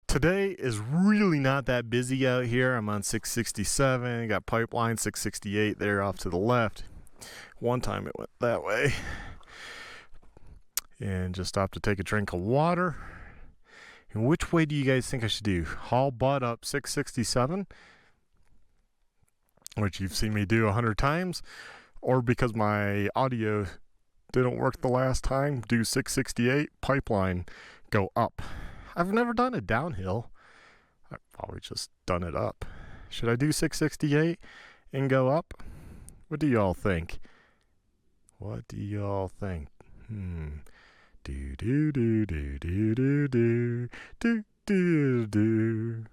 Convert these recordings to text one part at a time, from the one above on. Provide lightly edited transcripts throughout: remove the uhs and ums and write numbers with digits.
Today is really not that busy out here. I'm on 667, got pipeline 668 there off to the left. One time it went that way. And just stopped to take a drink of water. And which way do you guys think I should do? Haul butt up 667, which you've seen me do 100 times, or because my audio didn't work the last time, do 668, pipeline, go up. I've never done it downhill. I've always just done it up. Should I do 668 and go up? What do y'all think? What do y'all think? Do do do do do do do do do do.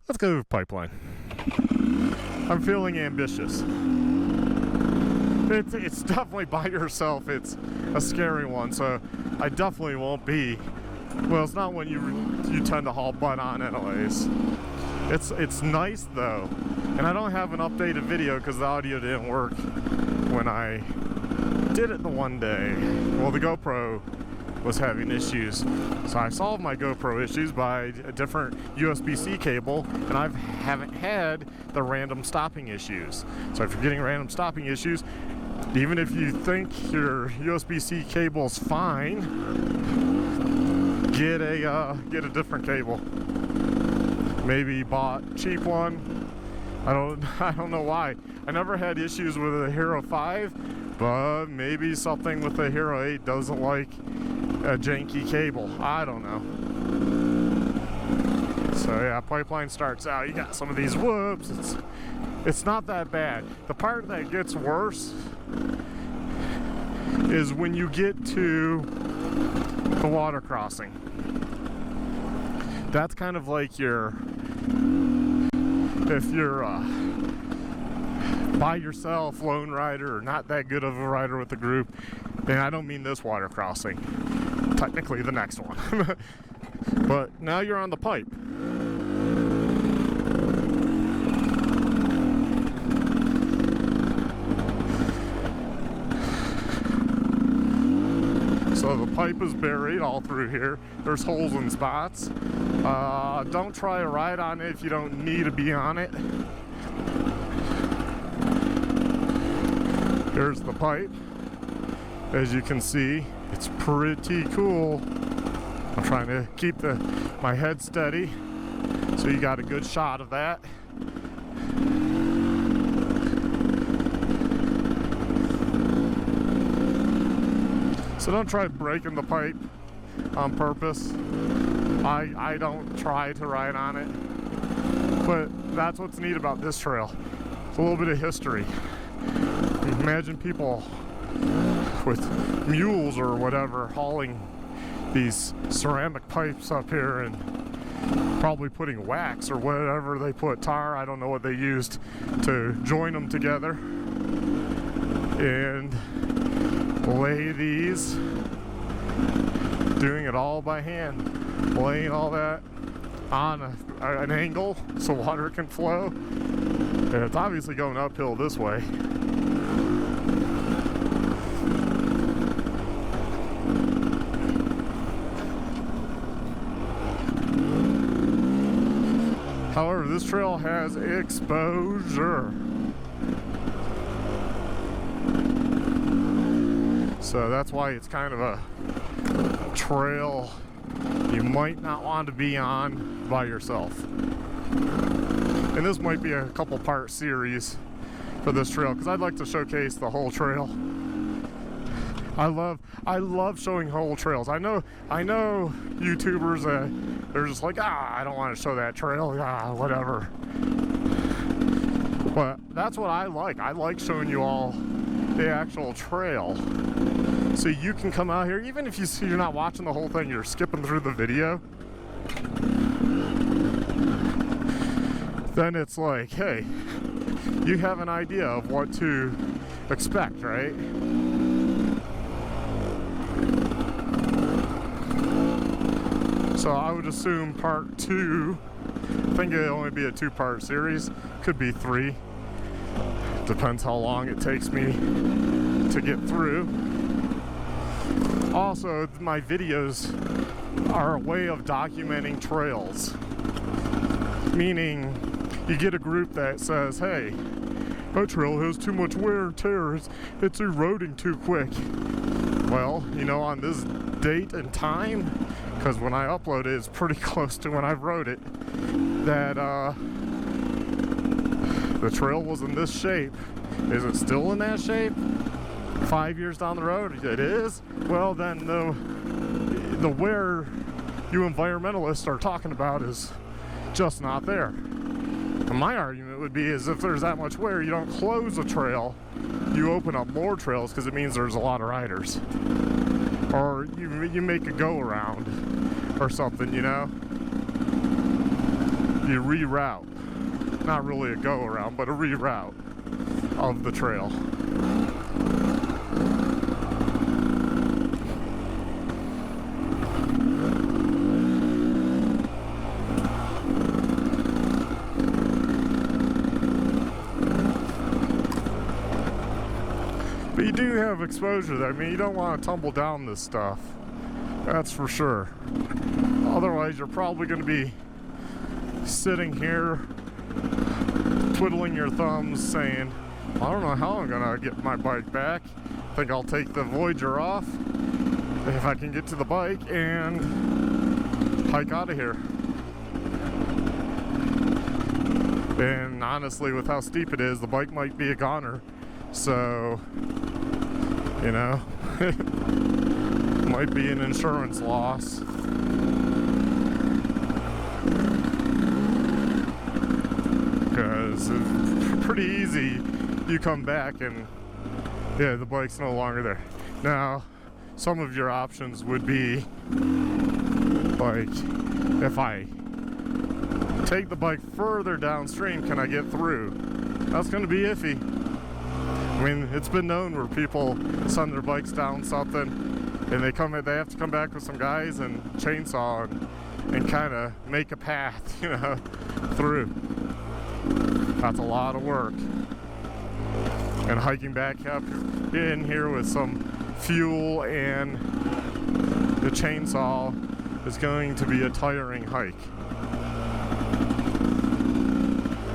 Let's go with pipeline. I'm feeling ambitious. It's definitely by yourself. It's a scary one, so I definitely won't be. Well, it's not when you tend to haul butt on anyways. It's nice though, and I don't have an updated video because the audio didn't work when I did it the one day. Well, the GoPro was having issues, so I solved my GoPro issues by a different USB-C cable, and I haven't had the random stopping issues. So if you're getting random stopping issues, even if you think your USB-C cable's fine, get a different cable. Maybe bought cheap one. I don't know why. I never had issues with a Hero 5, but maybe something with the Hero 8 doesn't like a janky cable. I don't know. So yeah, pipeline starts out. You got some of these whoops. It's not that bad. The part that gets worse is when you get to the water crossing. That's kind of like if you're by yourself, lone rider, or not that good of a rider with the group. And I don't mean this water crossing, technically the next one. But now you're on the pipe. So the pipe is buried all through here. There's holes in spots. Don't try a ride on it if you don't need to be on it. Here's the pipe. As you can see, it's pretty cool. I'm trying to keep my head steady, so you got a good shot of that. So don't try breaking the pipe on purpose. I don't try to ride on it, but that's what's neat about this trail. It's a little bit of history. Imagine people with mules or whatever hauling these ceramic pipes up here and probably putting wax or whatever they put, tar, I don't know what they used to join them together, and lay these, doing it all by hand, laying all that on an angle so water can flow. And it's obviously going uphill this way. However, this trail has exposure. So that's why it's kind of a trail you might not want to be on by yourself. And this might be a couple part series for this trail because I'd like to showcase the whole trail. I love showing whole trails. I know YouTubers they're just like, I don't want to show that trail, whatever. But that's what I like. I like showing you all the actual trail. So you can come out here, even if you're not watching the whole thing, you're skipping through the video. Then it's like, hey, you have an idea of what to expect, right? So I would assume part 2, I think it'll only be a 2-part series, could be 3. Depends how long it takes me to get through. Also, my videos are a way of documenting trails. Meaning, you get a group that says, hey, that trail has too much wear and tear, it's eroding too quick. Well, you know, on this date and time, because when I upload it, it's pretty close to when I wrote it, that the trail was in this shape. Is it still in that shape? 5 years down the road, it is? Well, then the wear you environmentalists are talking about is just not there. And my argument would be is if there's that much wear, you don't close a trail, you open up more trails because it means there's a lot of riders. Or you make a go around or something, you know? You reroute. Not really a go around, but a reroute of the trail. But you do have exposure there. I mean, you don't want to tumble down this stuff. That's for sure. Otherwise, you're probably going to be sitting here twiddling your thumbs saying, I don't know how I'm gonna get my bike back. I think I'll take the Voyager off if I can get to the bike and hike out of here. And honestly, with how steep it is, the bike might be a goner. So, you know, might be an insurance loss. Because it's pretty easy, you come back and yeah, the bike's no longer there. Now, some of your options would be like, if I take the bike further downstream, can I get through? That's going to be iffy. I mean, it's been known where people send their bikes down something and they have to come back with some guys and chainsaw and kind of make a path, you know, through. That's a lot of work. And hiking back up in here with some fuel and the chainsaw is going to be a tiring hike.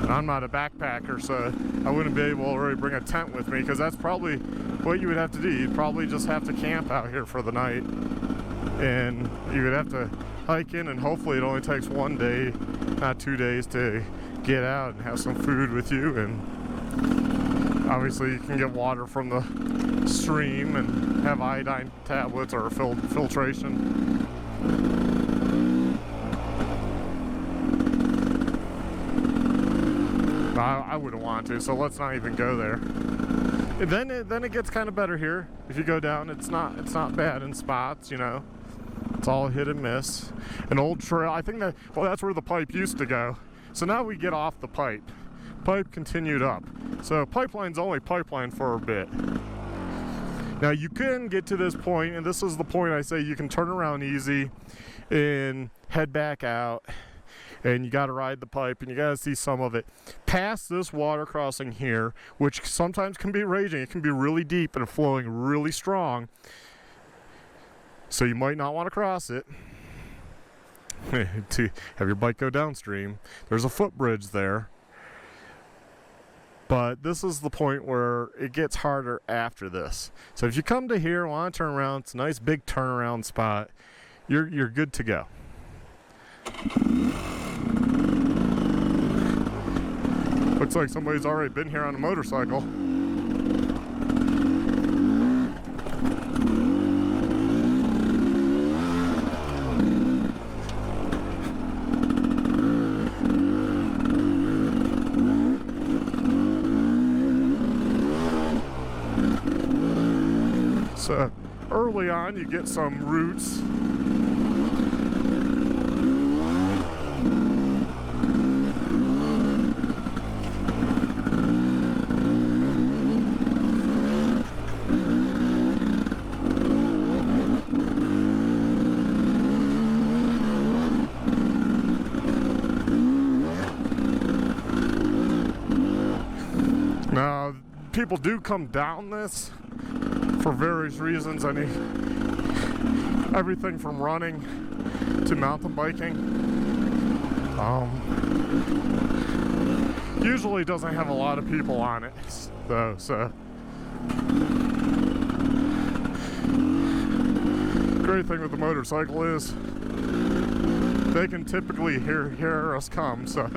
And I'm not a backpacker, so I wouldn't be able to really bring a tent with me, because that's probably what you would have to do. You'd probably just have to camp out here for the night. And you would have to hike in, and hopefully it only takes 1 day, not 2 days, to get out and have some food with you. And obviously you can get water from the stream and have iodine tablets or filtration. I wouldn't want to, so let's not even go there. And then it gets kind of better here. If you go down, it's not bad in spots, you know. It's all hit and miss. An old trail, I think that's where the pipe used to go. So now we get off the pipe. Pipe continued up. So pipeline's only pipeline for a bit. Now you can get to this point, and this is the point I say you can turn around easy and head back out, and you got to ride the pipe and you got to see some of it. Past this water crossing here, which sometimes can be raging, it can be really deep and flowing really strong. So you might not want to cross it. To have your bike go downstream. There's a footbridge there. But this is the point where it gets harder after this. So if you come to here, want to turn around, it's a nice big turnaround spot. You're good to go. Looks like somebody's already been here on a motorcycle. So early on you get some roots. Now, people do come down this for various reasons. I mean, everything from running to mountain biking. Usually doesn't have a lot of people on it, though, so. Great thing with the motorcycle is they can typically hear us come, so.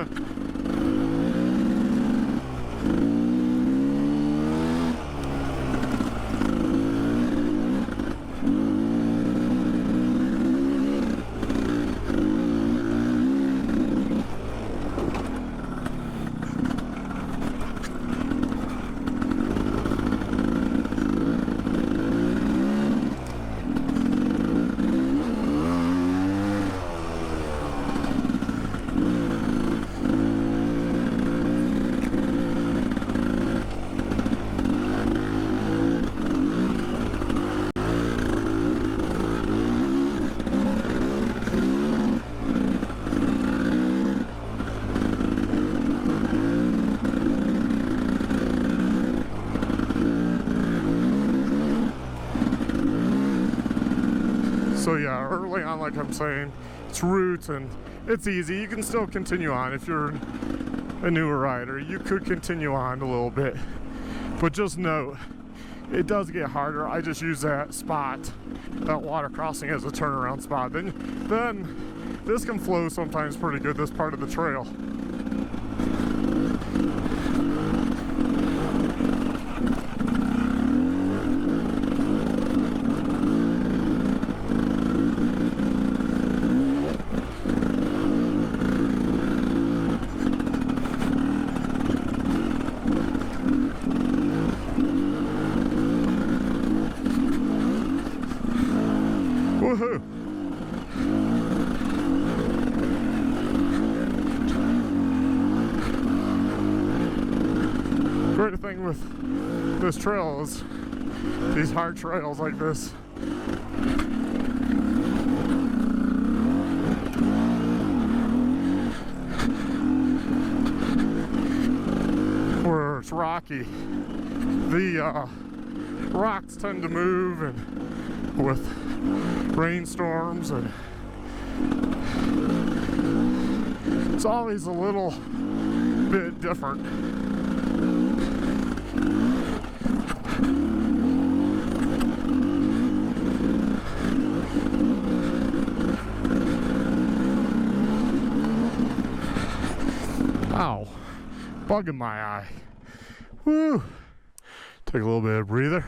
So yeah, early on, like I'm saying, it's roots and it's easy. You can still continue on if you're a newer rider. You could continue on a little bit, but just note, it does get harder. I just use that spot, that water crossing, as a turnaround spot. Then this can flow sometimes pretty good, this part of the trail. Woohoo! Great thing with this trail is these hard trails like this. Where it's rocky, the rocks tend to move, and with rainstorms, and it's always a little bit different. Ow, bug in my eye. Woo! Take a little bit of breather.